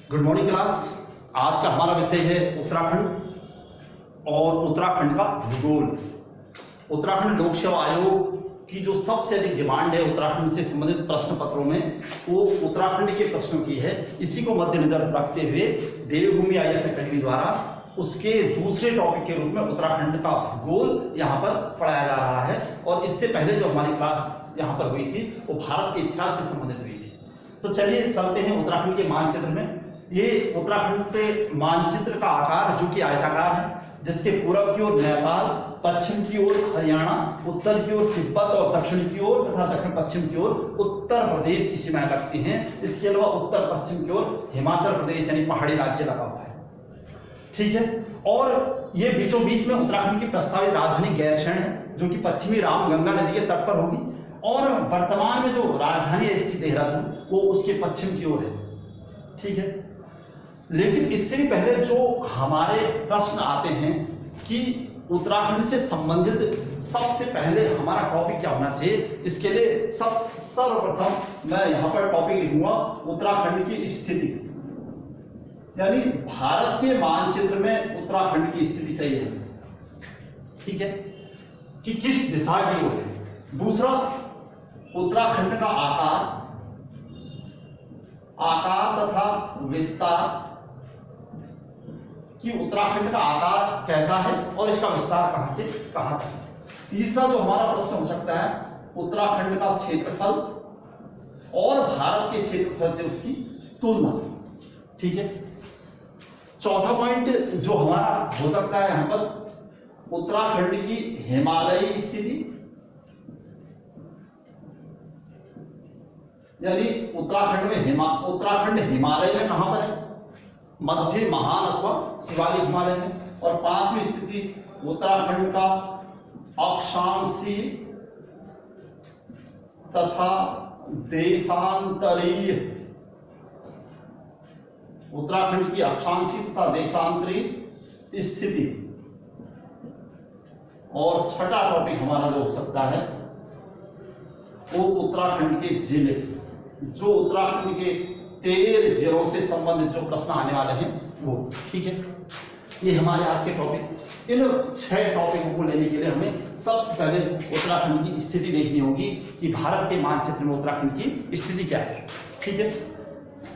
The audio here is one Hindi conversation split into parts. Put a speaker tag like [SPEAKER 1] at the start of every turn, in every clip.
[SPEAKER 1] Good morning class. आज का हमारा विषय है उत्तराखंड और उत्तराखंड का भूगोल। उत्तराखंड लोक सेवा आयोग की जो सबसे अधिक डिमांड है उत्तराखंड से संबंधित प्रश्न पत्रों में, वो उत्तराखंड के प्रश्नों की है। इसी को मद्देनजर रखते हुए देवभूमि IAS अकेडमी द्वारा उसके दूसरे टॉपिक के रूप में उत्तराखंड का भूगोल यहाँ पर पढ़ाया जा रहा है। और इससे पहले जो हमारी क्लास यहाँ पर हुई थी वो भारत के इतिहास से संबंधित हुई थी। तो चलिए चलते हैं उत्तराखंड के मानचित्र में। ये उत्तराखंड के मानचित्र का आकार जो कि आयताकार है, जिसके पूर्व की ओर नेपाल, पश्चिम की ओर हरियाणा, उत्तर की ओर तिब्बत और दक्षिण की ओर तथा दक्षिण पश्चिम की ओर उत्तर प्रदेश की सीमाएं लगती हैं। इसके अलावा उत्तर पश्चिम की ओर हिमाचल प्रदेश यानी पहाड़ी राज्य लगा हुआ है। ठीक है। और ये बीचों बीच में उत्तराखंड की प्रस्तावित राजधानी गैरसैंण है, जो कि पश्चिमी रामगंगा नदी के तट पर होगी। और वर्तमान में जो राजधानी है इसकी देहरादून, वो उसके पश्चिम की ओर है। ठीक है। लेकिन इससे भी पहले जो हमारे प्रश्न आते हैं कि उत्तराखंड से संबंधित सबसे पहले हमारा टॉपिक क्या होना चाहिए, इसके लिए सर्वप्रथम मैं यहां पर टॉपिक लिखूंगा उत्तराखंड की स्थिति, यानी भारत के मानचित्र में उत्तराखंड की स्थिति चाहिए। ठीक है, कि किस दिशा की ओर है। दूसरा, उत्तराखंड का आकार तथा विस्तार, कि उत्तराखंड का आकार कैसा है और इसका विस्तार कहां से कहां तक। तीसरा जो हमारा प्रश्न हो सकता है, उत्तराखंड का क्षेत्रफल और भारत के क्षेत्रफल से उसकी तुलना। ठीक है। चौथा पॉइंट जो हमारा हो सकता है यहां पर, उत्तराखंड की हिमालयी स्थिति, यानी उत्तराखंड हिमालय में कहां पर है, मध्य, महान अथवा शिवालिक हिमालय में। और पांचवी स्थिति, उत्तराखंड का अक्षांशीय तथा देशांतरीय, उत्तराखंड की अक्षांशीय तथा देशांतरीय स्थिति। और छठा टॉपिक हमारा जो हो सकता है वो उत्तराखंड के जिले, जो उत्तराखंड के 13 जिलों से संबंधित जो प्रश्न आने वाले हैं वो। ठीक है। ये हमारे आज के टॉपिक। इन 6 टॉपिकों को लेने के लिए हमें सबसे पहले उत्तराखंड की स्थिति देखनी होगी कि भारत के मानचित्र में उत्तराखंड की स्थिति क्या है। ठीक है।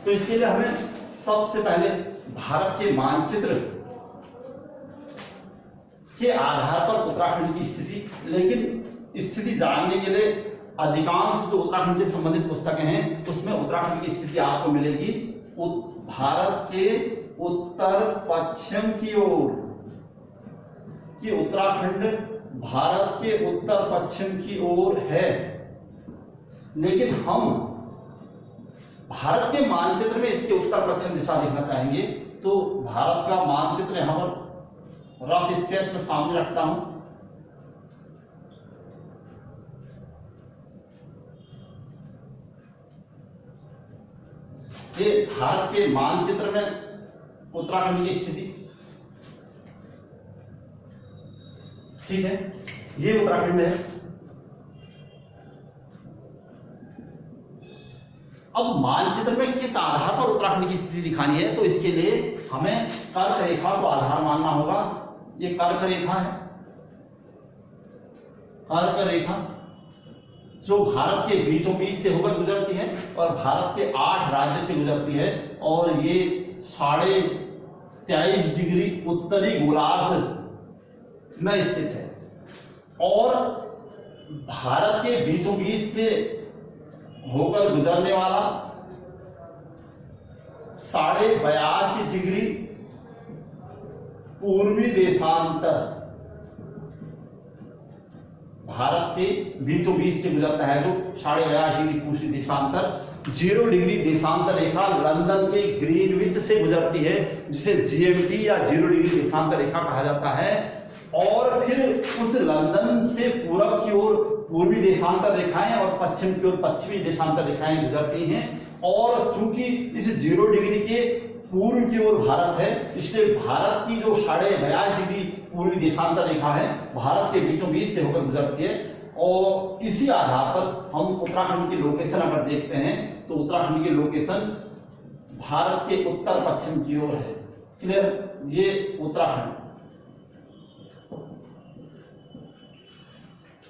[SPEAKER 1] तो इसके लिए हमें सबसे पहले भारत के मानचित्र के आधार पर उत्तराखंड की स्थिति, लेकिन स्थिति जानने के लिए अधिकांश जो उत्तराखंड से संबंधित पुस्तकें हैं उसमें उत्तराखंड की स्थिति आपको मिलेगी भारत के उत्तर पश्चिम की ओर, कि उत्तराखंड भारत के उत्तर पश्चिम की ओर है। लेकिन हम भारत के मानचित्र में इसके उत्तर पश्चिम दिशा देखना चाहेंगे, तो भारत का मानचित्र यहां पर रफ स्केच में सामने रखता हूं। ये भारत के मानचित्र में उत्तराखंड की स्थिति। ठीक है, ये उत्तराखंड है। अब मानचित्र में किस आधार पर उत्तराखंड की स्थिति दिखानी है, तो इसके लिए हमें कर्क रेखा को आधार मानना होगा। ये कर्क रेखा है, कर्क रेखा जो भारत के बीचों बीच से होकर गुजरती है और भारत के 8 राज्य से गुजरती है। और ये 23.5 डिग्री उत्तरी गोलार्ध में स्थित है। और भारत के बीचों बीच से होकर गुजरने वाला 82.5 डिग्री पूर्वी देशांतर, भारत के बीचों बीच से गुजरता है, जो 82.5 डिग्री पूर्वी देशांतर। 0 डिग्री देशांतर रेखा लंदन के ग्रीनविच से गुजरती है, जिसे GMT या 0 डिग्री देशांतर रेखा कहा जाता है। और फिर उस लंदन से पूरब की ओर पूर्वी देशांतर रेखाएं और पश्चिम की ओर पश्चिमी देशांतर रेखाएं गुजरती हैं। और चूंकि इस 0 डिग्री के पूर्व की ओर भारत है, इसलिए भारत की जो 82.5 डिग्री पूर्वी देशांतर रेखा है भारत के बीचों बीच से होकर गुजरती है। और इसी आधार पर हम उत्तराखंड की लोकेशन अगर देखते हैं तो उत्तराखंड की लोकेशन भारत के उत्तर पश्चिम की ओर है। क्लियर? ये उत्तराखंड।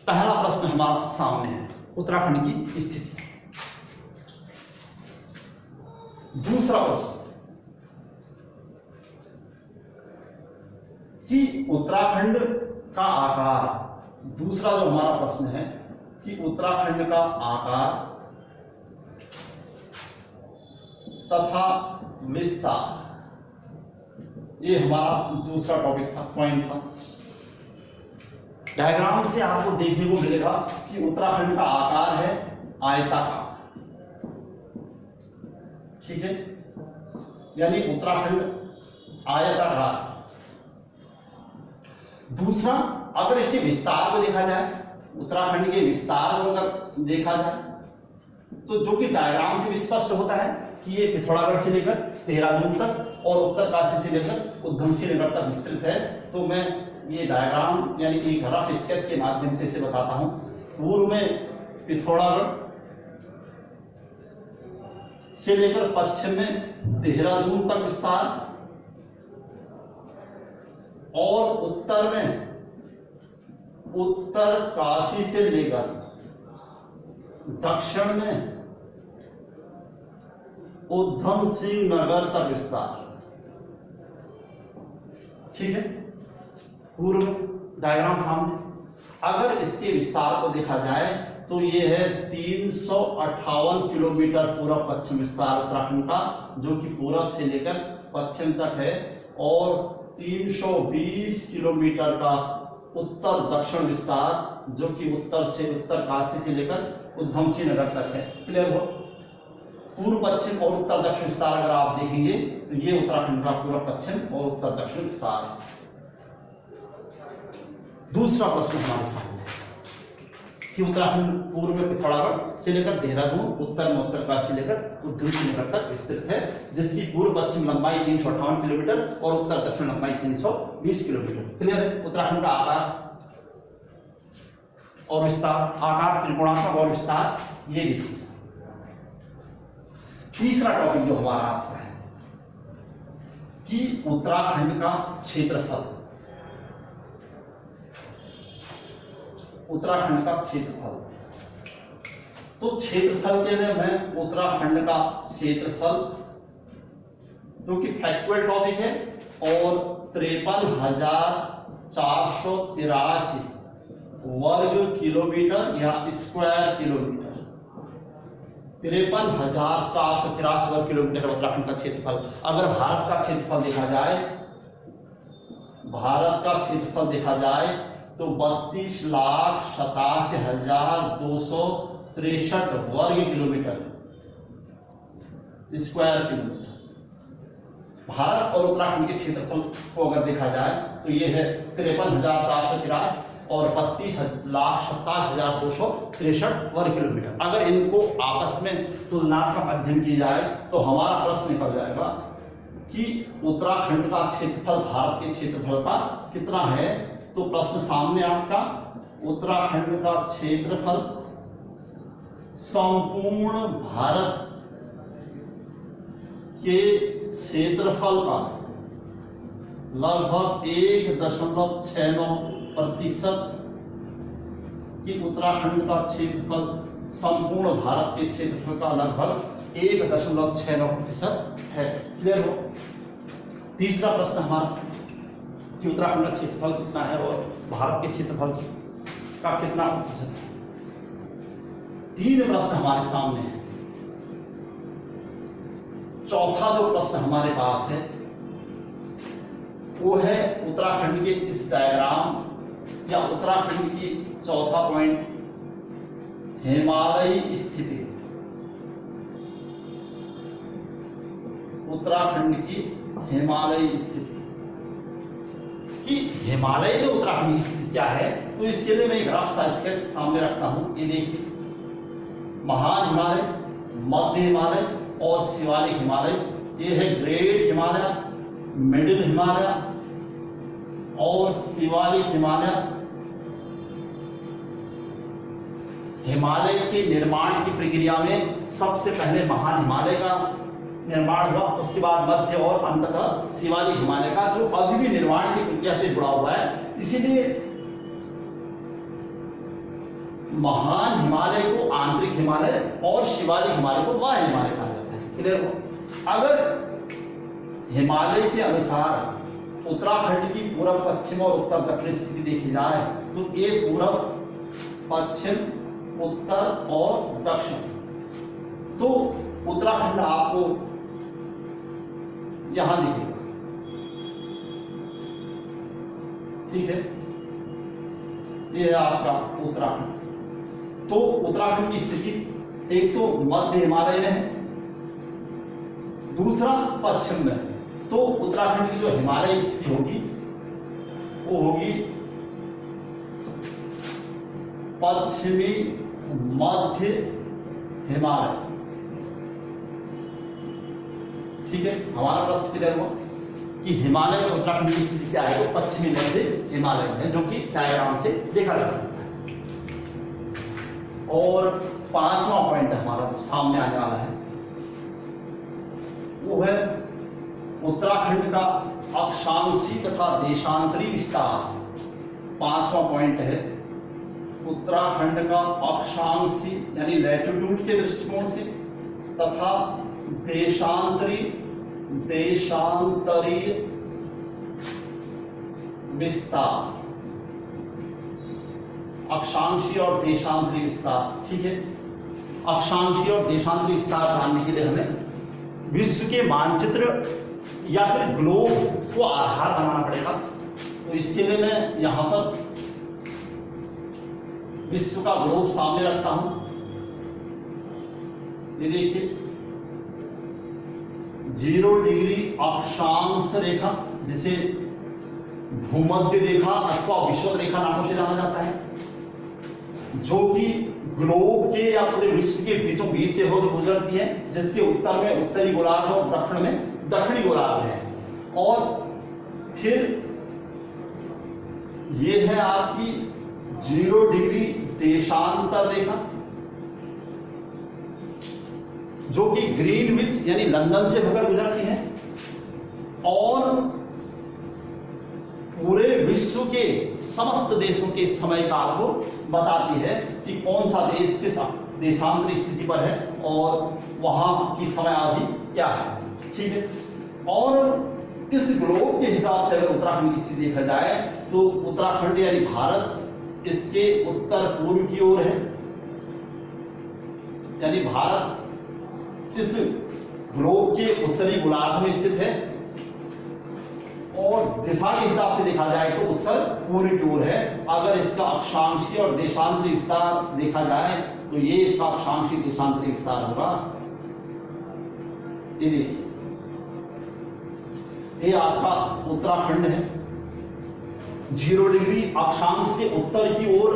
[SPEAKER 1] पहला प्रश्न हमारे सामने है उत्तराखंड की स्थिति। दूसरा प्रश्न कि उत्तराखंड का आकार, दूसरा जो हमारा प्रश्न है कि उत्तराखंड का आकार तथा विस्तार, ये हमारा दूसरा टॉपिक था, पॉइंट था। डायग्राम से आपको देखने को मिलेगा कि उत्तराखंड का आकार है आयताकार, ठीक है, यानी उत्तराखंड आयताकार। दूसरा, अगर इसके विस्तार को देखा जाए, उत्तराखंड के विस्तार को अगर देखा जाए तो जो कि डायग्राम से भी स्पष्ट होता है कि ये पिथौरागढ़ से लेकर देहरादून तक और उत्तरकाशी से लेकर उधमसिंह नगर तक विस्तृत है। तो मैं ये डायग्राम यानी एक रफ स्केच के माध्यम से इसे बताता हूं। पूर्व में पिथौरागढ़ से लेकर पश्चिम में देहरादून तक विस्तार और उत्तर में उत्तरकाशी से लेकर दक्षिण में उधमसिंह नगर तक विस्तार, ठीक है। पूर्व डायग्राम सामने। अगर इसके विस्तार को देखा जाए तो ये है 358 किलोमीटर पूर्व पश्चिम विस्तार उत्तराखंड का, जो कि पूर्व से लेकर पश्चिम तक है, और 320 किलोमीटर का उत्तर दक्षिण विस्तार, जो कि उत्तर से उत्तरकाशी से लेकर उधमसिंह नगर तक है। क्लियर हो? पूर्व पश्चिम और उत्तर दक्षिण विस्तार अगर आप देखेंगे तो ये उत्तराखंड का पूर्व पश्चिम और उत्तर दक्षिण विस्तार है। दूसरा प्रश्न हमारे सामने कि उत्तराखंड पूर्व में पिथौरागढ़ से लेकर देहरादून, उत्तर में उत्तरकाशी लेकर उधमसिंह नगर तक विस्तृत है, जिसकी पूर्व पश्चिम लंबाई 358 किलोमीटर और उत्तर दक्षिण लंबाई 320 किलोमीटर। क्लियर है? उत्तराखंड का आकार और विस्तार, आकार त्रिकोणात्मक और विस्तार, ये देखिए। तीसरा टॉपिक जो हमारा आज का है कि उत्तराखंड का क्षेत्रफल, उत्तराखंड का क्षेत्रफल। तो क्षेत्रफल के लिए मैं उत्तराखंड का क्षेत्रफल, जो कि फैक्चुअल टॉपिक है, और 53,483 वर्ग किलोमीटर या स्क्वायर किलोमीटर, 53,483 वर्ग किलोमीटर उत्तराखंड का क्षेत्रफल। अगर भारत का क्षेत्रफल देखा जाए, भारत का क्षेत्रफल देखा जाए तो 32,87,263 वर्ग किलोमीटर स्क्वायर किलोमीटर। भारत और उत्तराखंड के क्षेत्रफल को अगर देखा जाए तो ये है 53,483 और 32,27,263 वर्ग किलोमीटर। अगर इनको आपस में तुलनात्मक अध्ययन की जाए तो हमारा प्रश्न निकल जाएगा कि उत्तराखंड का क्षेत्रफल भारत के क्षेत्रफल का कितना है। तो प्रश्न सामने आपका, उत्तराखंड का क्षेत्रफल संपूर्ण भारत के क्षेत्रफल का लगभग 1.69% कि उत्तराखंड का क्षेत्रफल संपूर्ण भारत के क्षेत्रफल का लगभग 1.69% है। क्लियर हो? तीसरा प्रश्न हमारा कि उत्तराखंड का क्षेत्रफल कितना है और भारत के क्षेत्रफल का कितना प्रतिशत है। तीन प्रश्न हमारे सामने हैं। चौथा जो प्रश्न हमारे पास है वो है उत्तराखंड के इस डायग्राम या उत्तराखंड की चौथा पॉइंट, हिमालयी स्थिति। उत्तराखंड की हिमालयी स्थिति कि हिमालय में उत्तराखंड की स्थिति क्या है। तो इसके लिए मैं एक रफ सा स्केच सामने रखता हूं। ये देखिए, महान हिमालय, मध्य हिमालय और शिवालिक हिमालय। ये है ग्रेट हिमालय, मिडिल हिमालय और शिवालिक हिमालय। हिमालय के निर्माण की प्रक्रिया में सबसे पहले महान हिमालय का निर्माण हुआ, उसके बाद मध्य और अंततः शिवालिक हिमालय का, जो अभी भी निर्माण की प्रक्रिया से जुड़ा हुआ है। इसीलिए महान हिमालय को आंतरिक हिमालय और शिवालिक हिमालय को बाह्य हिमालय कहा जाता है। क्लियर हो? अगर हिमालय के अनुसार उत्तराखंड की पूर्व पश्चिम और उत्तर दक्षिण स्थिति देखी जाए तो ये पूर्व पश्चिम उत्तर और दक्षिण, तो उत्तराखंड आपको यहां दिखेगा। ठीक है, ये है आपका उत्तराखंड। तो उत्तराखंड की स्थिति एक तो मध्य हिमालय में है, दूसरा पश्चिम में है। तो उत्तराखंड की जो हिमालय स्थिति होगी वो होगी पश्चिमी मध्य हिमालय। ठीक है, हमारा प्रश्न क्लियर हुआ कि हिमालय में उत्तराखंड की स्थिति क्या है, तो पश्चिमी मध्य हिमालय में है, जो कि डायग्राम से देखा जा सकता है। और पांचवा पॉइंट हमारा जो सामने आने वाला है वो है उत्तराखंड का अक्षांशी तथा देशांतरी विस्तार। पांचवा पॉइंट है उत्तराखंड का अक्षांशी यानी लैटिट्यूड के दृष्टिकोण से तथा देशांतरीय विस्तार। अक्षांशीय और देशांतरीय विस्तार। ठीक है, अक्षांशीय और देशांतरीय विस्तार जानने के लिए हमें विश्व के मानचित्र या फिर ग्लोब को आधार बनाना पड़ेगा। तो इसके लिए मैं यहां पर विश्व का ग्लोब सामने रखता हूं। ये देखिए 0 डिग्री अक्षांश रेखा, जिसे भूमध्य रेखा अथवा विषुवत रेखा नामों से जाना जाता है, जो कि ग्लोब के या पूरे विश्व के बीचों बीच से होकर गुजरती है, जिसके उत्तर में उत्तरी गोलार्ध और दक्षिण में दक्षिणी गोलार्ध है। और फिर ये है आपकी 0 डिग्री देशांतर रेखा, जो कि ग्रीनविच यानी लंदन से होकर गुजरती है और पूरे विश्व के समस्त देशों के समय काल को बताती है कि कौन सा देश किस देशांतरी स्थिति पर है और वहां की समय अवधि क्या है। ठीक है, और इस ग्लोब के हिसाब से अगर उत्तराखंड की स्थिति देखा जाए तो उत्तराखंड यानी भारत इसके उत्तर पूर्व की ओर है, यानी भारत इस ग्लोब के उत्तरी गोलार्ध में स्थित है और दिशा के हिसाब से देखा जाए तो उत्तर पूर्व की ओर है। अगर इसका अक्षांशीय और देशांतरी विस्तार देखा जाए तो ये इसका अक्षांशीय देशांतरी विस्तार होगा। ये देखिए, ये आपका उत्तराखंड है। 0 डिग्री अक्षांश से उत्तर की ओर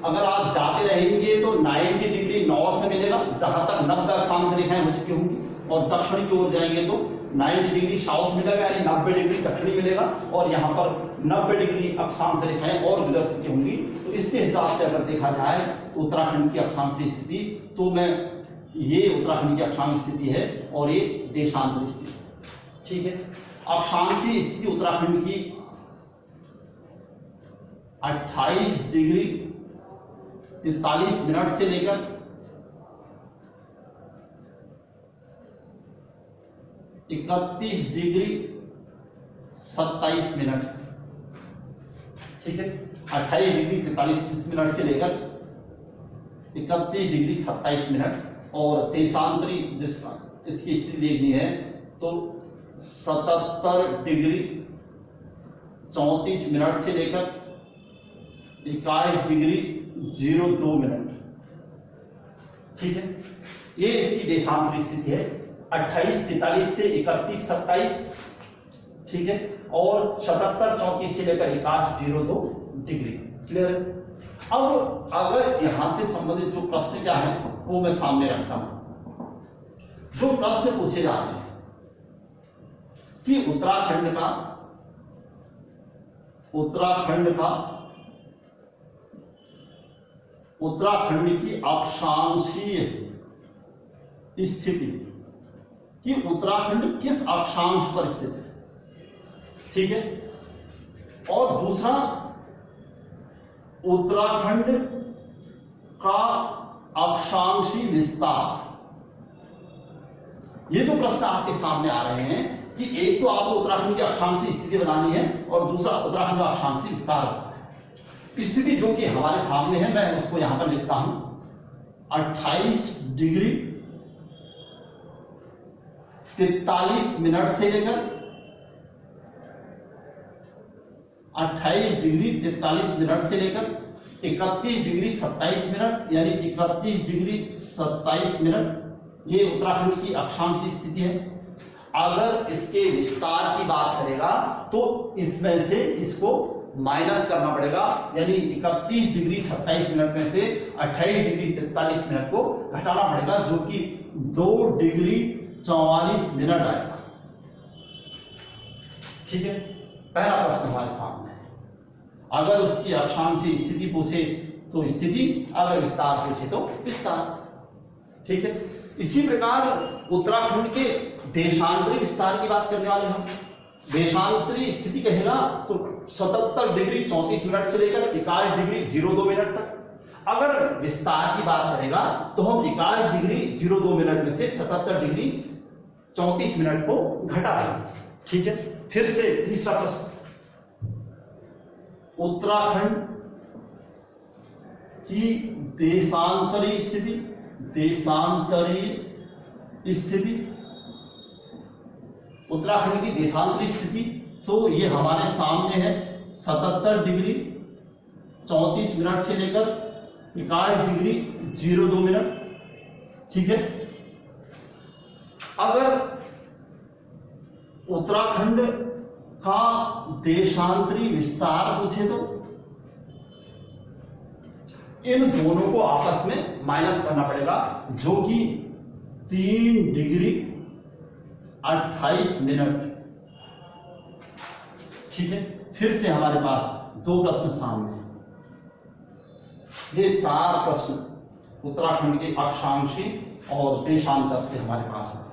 [SPEAKER 1] अगर आप जाते रहेंगे तो 90 डिग्री नॉर्थ से मिलेगा, जहां तक 90 अक्षांश रेखाएं हो चुकी होंगी, और दक्षिण की ओर जाएंगे तो 90 डिग्री साउथ मिलेगा, यानी 90 डिग्री दक्षिणी मिलेगा, और यहाँ पर 90 डिग्री अक्षांश रेखाएं और गुजर चुकी होंगी। तो इसके हिसाब से अगर देखा जाए तो उत्तराखंड की अक्षांशीय स्थिति, तो मैं ये उत्तराखंड की अक्षांश स्थिति है और ये देशांतरी स्थिति। ठीक है, अक्षांशीय स्थिति उत्तराखंड की 28 डिग्री 43 मिनट से लेकर 31 डिग्री 27 मिनट। ठीक है, 28 डिग्री 43 मिनट से लेकर 31 डिग्री 27 मिनट। और देशांतरी इसकी स्थिति देखनी है तो 77 डिग्री 34 मिनट से लेकर 21 डिग्री 02 मिनट। ठीक है, ये इसकी देशांतरी स्थिति है। 28 43 से 31 27। ठीक है, और 77 34 से लेकर 21 02 डिग्री। क्लियर है? अब अगर यहां से संबंधित जो प्रश्न क्या है वो मैं सामने रखता हूं। जो प्रश्न पूछे जा रहे हैं कि उत्तराखंड की अक्षांशीय स्थिति कि उत्तराखंड किस अक्षांश पर स्थित है, ठीक है। और दूसरा, उत्तराखंड का अक्षांशी विस्तार। ये जो प्रश्न आपके सामने आ रहे हैं कि एक तो आपको उत्तराखंड की अक्षांशी स्थिति बनानी है और दूसरा उत्तराखंड का अक्षांशी विस्तार होता है। स्थिति जो कि हमारे सामने है, मैं उसको यहां पर लिखता हूं 28 डिग्री 43 मिनट से लेकर 28 डिग्री 43 मिनट से लेकर 31 डिग्री 27 मिनट, यानी 31 डिग्री 27 मिनट, ये उत्तराखंड की अक्षांशी स्थिति है। अगर इसके विस्तार की बात करेगा तो इसमें से इसको माइनस करना पड़ेगा, यानी 31 डिग्री 27 मिनट में से 28 डिग्री 43 मिनट को घटाना पड़ेगा, जो कि 2 डिग्री 44 मिनट आएगा, ठीक है। पहला प्रश्न हमारे सामने है। अगर उसकी अक्षांशी स्थिति पूछे तो स्थिति, अगर विस्तार पूछे तो विस्तार, ठीक है। इसी प्रकार उत्तराखंड के देशांतरी विस्तार की बात करने वाले हम। देशांतरी स्थिति कहेगा तो 77 डिग्री 34 मिनट से लेकर 21 डिग्री 02 मिनट तक। अगर विस्तार की बात करेगा तो हम 21 डिग्री 02 मिनट में से 77 डिग्री 34 मिनट को घटा देंगे, ठीक है। फिर से तीसरा प्रश्न, उत्तराखंड की देशांतरी स्थिति, देशांतरी स्थिति, उत्तराखंड की देशांतरी स्थिति, तो ये हमारे सामने है 77 डिग्री 34 मिनट से लेकर 21 डिग्री 02 मिनट, ठीक है। अगर उत्तराखंड का देशांतरी विस्तार पूछे तो इन दोनों को आपस में माइनस करना पड़ेगा, जो कि 3 डिग्री 28 मिनट, ठीक है। फिर से हमारे पास 2 प्रश्न सामने हैं। ये 4 प्रश्न उत्तराखंड के अक्षांशी और देशांतर से हमारे पास है।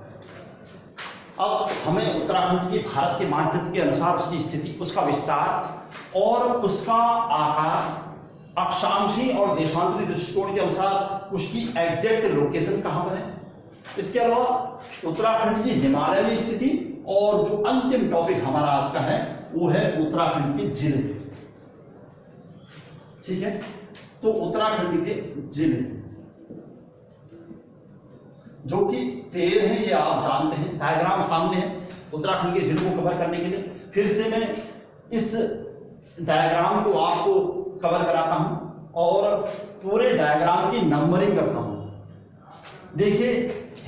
[SPEAKER 1] अब हमें उत्तराखंड की भारत के मानचित्र के अनुसार उसकी स्थिति, उसका विस्तार और उसका आकार अक्षांशी और देशांतरी दृष्टिकोण के अनुसार उसकी एग्जैक्ट लोकेशन कहां पर है। इसके अलावा उत्तराखंड की हिमालयी स्थिति और जो अंतिम टॉपिक हमारा आज का है वो है उत्तराखंड के जिले, ठीक है। तो उत्तराखंड के जिले जो कि 13 है, ये आप जानते हैं, डायग्राम सामने है उत्तराखंड के जिलों को कवर करने के लिए। फिर से मैं इस डायग्राम को आपको कवर कराता हूं और पूरे डायग्राम की नंबरिंग करता हूं। देखिए,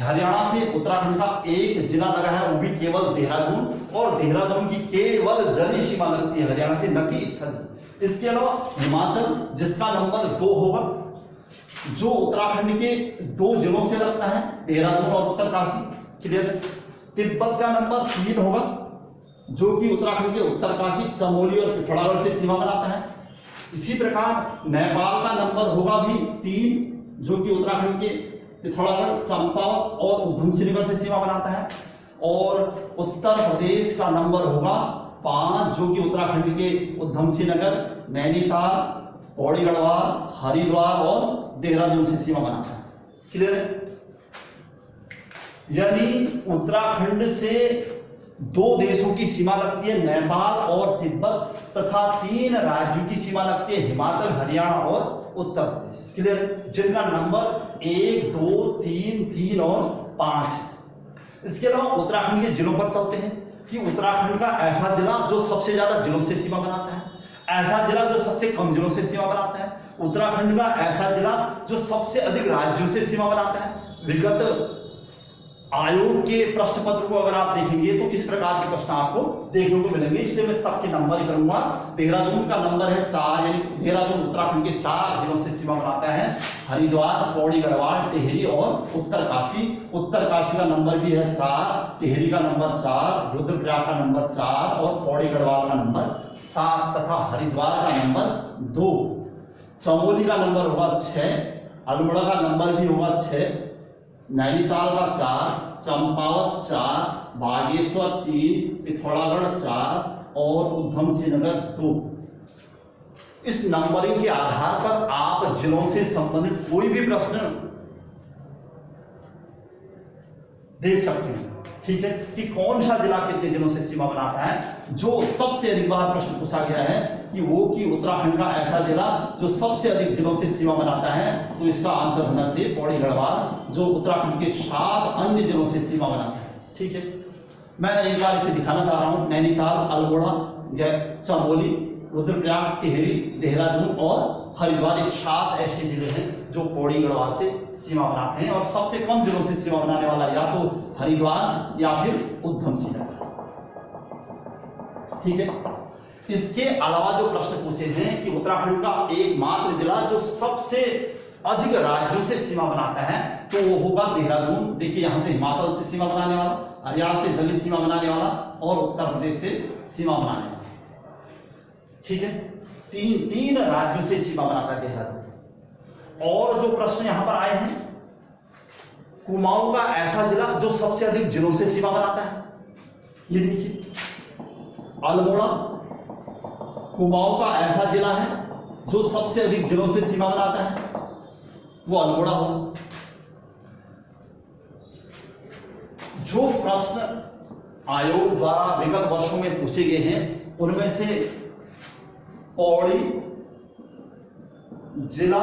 [SPEAKER 1] हरियाणा से उत्तराखंड का एक जिला लगा है, वो भी केवल देहरादून, और देहरादून की केवल जलीय सीमा लगती है हरियाणा से, न कि स्थल। इसके अलावा हिमाचल जिसका नंबर 2 होगा, जो उत्तराखंड के 2 जिलों से लगता है, देहरादून और उत्तरकाशी, क्लियर। तिब्बत का नंबर 3 होगा, जो कि उत्तराखंड के उत्तरकाशी, चमोली और पिथौरागढ़ से सीमा बनाता है। इसी प्रकार नेपाल का नंबर होगा भी 3, जो कि उत्तराखंड के पिथौरागढ़, चंपावत और उधमसिंह नगर से सीमा बनाता है। और उत्तर प्रदेश का नंबर होगा 5, जो कि उत्तराखंड के उधमसिंह नगर, नैनीताल, पौड़ी गढ़वाल, हरिद्वार और देहरादून से सीमा बनाता है, क्लियर है। यानी उत्तराखंड से 2 देशों की सीमा लगती है, नेपाल और तिब्बत, तथा 3 राज्यों की सीमा लगती है, हिमाचल, हरियाणा और उत्तर प्रदेश, क्लियर, जिनका नंबर 1, 2, 3 और 5 है। इसके अलावा उत्तराखंड के जिलों पर चलते हैं कि उत्तराखंड का ऐसा जिला जो सबसे ज्यादा जिलों से सीमा बनाता है, ऐसा जिला जो सबसे कम जिलों से सीमा बनाता है, उत्तराखंड का ऐसा जिला जो सबसे अधिक राज्यों से सीमा बनाता है। विगत आयोग के प्रश्न पत्र को अगर आप देखेंगे तो इस प्रकार के प्रश्न आपको देखने को मिलेंगे, इसलिए मैं सबके नंबर करूंगा। देहरादून का नंबर है 4, यानी देहरादून उत्तराखंड के 4 जिलों से सीमा बनाता है, हरिद्वार, पौड़ी गढ़वाल, टिहरी और उत्तरकाशी। उत्तरकाशी का नंबर भी है 4, टिहरी का नंबर 4, रुद्रप्रयाग का नंबर 4 और पौड़ी गढ़वाल का नंबर 7 तथा हरिद्वार का नंबर 2। चमोली का नंबर होगा 6, अल्मोड़ा का नंबर भी होगा 6, नैनीताल का 4, चंपावत 4, बागेश्वर 3, पिथौरागढ़ 4 और उधम सिंह नगर 2। इस नंबरिंग के आधार पर आप जिलों से संबंधित कोई भी प्रश्न देख सकते हैं, ठीक है, कि कौन सा जिला कितने जिलों से सीमा बनाता है। जो सबसे अधिक बार प्रश्न पूछा गया है कि उत्तराखंड का ऐसा जिला जो सबसे अधिक जिलों से सीमा बनाता है, तो इसका आंसर होना चाहिए पौड़ी गढ़वाल, जो उत्तराखंड के 7 अन्य जिलों से सीमा बनाता है। ठीक है, मैं एक बार इसे दिखाना चाह रहा हूं। नैनीताल, अल्मोड़ा, चमोली, रुद्रप्रयाग, टिहरी, देहरादून और हरिद्वार, ये 7 ऐसे जिले हैं जो पौड़ी गढ़वाल से सीमा बनाते हैं। और सबसे कम जिलों से सीमा बनाने वाला या तो हरिद्वार या फिर उधम सिंह नगर। ठीक है, इसके अलावा जो प्रश्न पूछे हैं कि उत्तराखंड का एकमात्र जिला जो सबसे अधिक राज्यों से सीमा बनाता है, तो वो होगा देहरादून। देखिए, यहां से हिमाचल से सीमा बनाने वाला, हरियाणा से जल्दी सीमा बनाने वाला और उत्तर प्रदेश से सीमा बनाने वाला। ठीक है, तीन राज्यों से सीमा बनाता है देहरादून। और जो प्रश्न यहां पर आए हैं, कुमाऊं का ऐसा जिला जो सबसे अधिक जिलों से सीमा बनाता है, ये देखिए अल्मोड़ा कुमाऊं का ऐसा जिला है जो सबसे अधिक जिलों से सीमा बनाता है, वो अल्मोड़ा हो। जो प्रश्न आयोग द्वारा विगत वर्षों में पूछे गए हैं, उनमें से पौड़ी जिला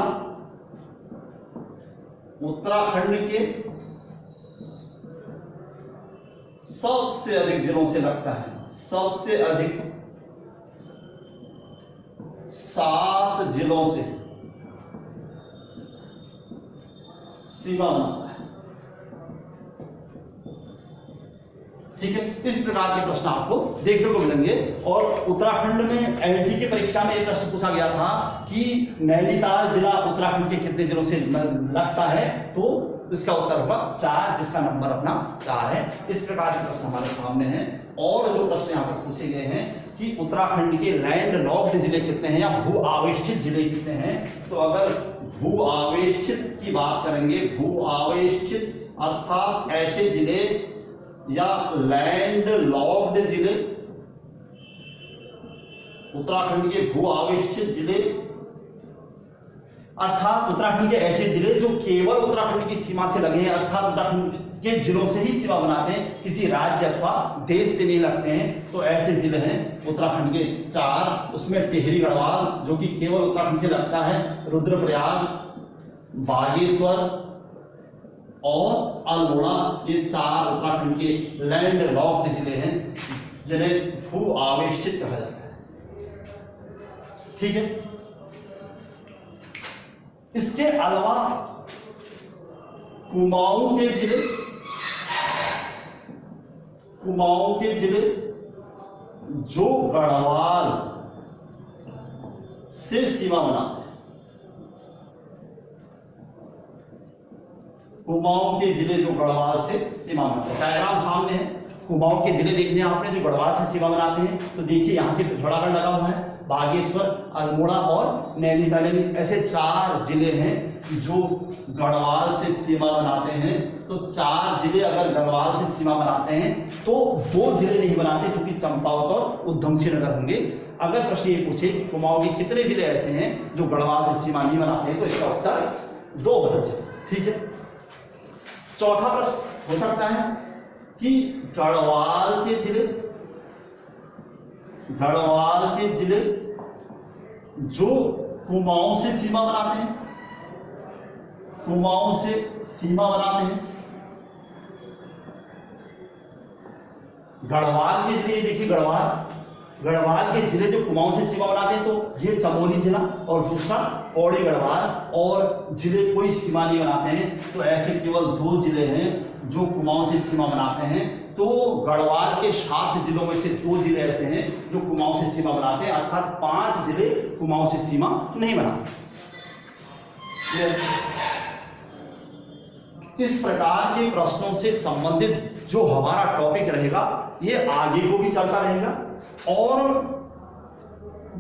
[SPEAKER 1] उत्तराखंड के सबसे अधिक जिलों से लगता है, सबसे अधिक 7 जिलों से सीमा बनाता है। ठीक है, इस प्रकार के प्रश्न आपको देखने को मिलेंगे। और उत्तराखंड में एलटी की परीक्षा में एक प्रश्न पूछा गया था कि नैनीताल जिला उत्तराखंड के कितने जिलों से लगता है, तो इसका उत्तर होगा 4, जिसका नंबर अपना 4 है। इस प्रकार के प्रश्न हमारे सामने हैं। और जो प्रश्न यहाँ पर पूछे गए हैं कि उत्तराखंड के लैंड लॉक्ड जिले कितने हैं या भू आवेष्टित जिले कितने हैं, तो अगर भू आवेष्टित की बात करेंगे, भू आवेष्टित अर्थात ऐसे जिले या लैंड लॉक्ड जिले, उत्तराखंड के भू आवेष्टित जिले अर्थात उत्तराखंड के ऐसे जिले जो केवल उत्तराखंड की सीमा से लगे हैं, अर्थात उत्तराखंड के जिलों से ही सीमा बनाते हैं, किसी राज्य अथवा देश से नहीं लगते हैं, तो ऐसे जिले हैं उत्तराखंड के 4। उसमें टिहरी गढ़वाल जो कि केवल उत्तराखंड से लगता है, रुद्रप्रयाग, बागेश्वर और अल्मोड़ा, ये 4 उत्तराखंड के लैंड लॉक्ड जिले हैं जिन्हें भू आवेष्टित कहा जाता है। ठीक है, इसके अलावा कुमाऊं के जिले जो गढ़वाल से सीमा बनाते हैं, कुमाऊं के जिले जो गढ़वाल से सीमा बनाते हैं। डायग्राम सामने है, कुमाऊं के जिले देखने आपने जो गढ़वाल से सीमा बनाते हैं, तो देखिए यहां से पिथौरागढ़ लगा हुआ है, बागेश्वर, अल्मोड़ा और नैनीताल, ऐसे 4 जिले हैं जो गढ़वाल से सीमा बनाते हैं। तो 4 जिले अगर गढ़वाल से सीमा बनाते हैं तो 2 जिले नहीं बनाते, क्योंकि चंपावत और उधम सिंह नगर होंगे। अगर प्रश्न ये पूछे कि कुमाऊं के कितने जिले ऐसे हैं जो गढ़वाल से सीमा नहीं बनाते हैं, तो इसका उत्तर 2 होना चाहिए। ठीक है, चौथा प्रश्न हो सकता है कि गढ़वाल के जिले जो कुमाऊं से सीमा बनाते हैं, कुमाऊं से सीमा बनाते हैं, गढ़वाल के जिले, देखिए गढ़वाल के जिले जो कुमाऊं से सीमा बनाते हैं, तो ये चमोली जिला और दूसरा पौड़ी गढ़वाल, और जिले कोई सीमा नहीं बनाते हैं, तो ऐसे केवल 2 जिले हैं जो कुमाऊं से सीमा बनाते हैं। तो गढ़वाल के 7 जिलों में से 2 जिले ऐसे हैं जो कुमाऊं से सीमा बनाते हैं, अर्थात 5 जिले कुमाऊं से सीमा नहीं बनाते। इस प्रकार के प्रश्नों से संबंधित जो हमारा टॉपिक रहेगा, ये आगे को भी चलता रहेगा। और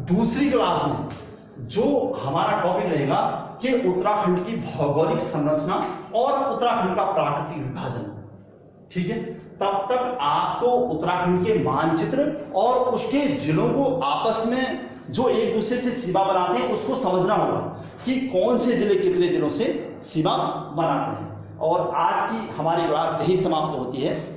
[SPEAKER 1] दूसरी क्लास में जो हमारा टॉपिक रहेगा कि उत्तराखंड की भौगोलिक संरचना और उत्तराखंड का प्राकृतिक विभाजन, ठीक है, तब तक आपको उत्तराखंड के मानचित्र और उसके जिलों को आपस में जो एक दूसरे से सीमा बनाते हैं उसको समझना होगा कि कौन से जिले कितने जिलों से सीमा बनाते हैं। और आज की हमारी क्लास यही समाप्त होती है।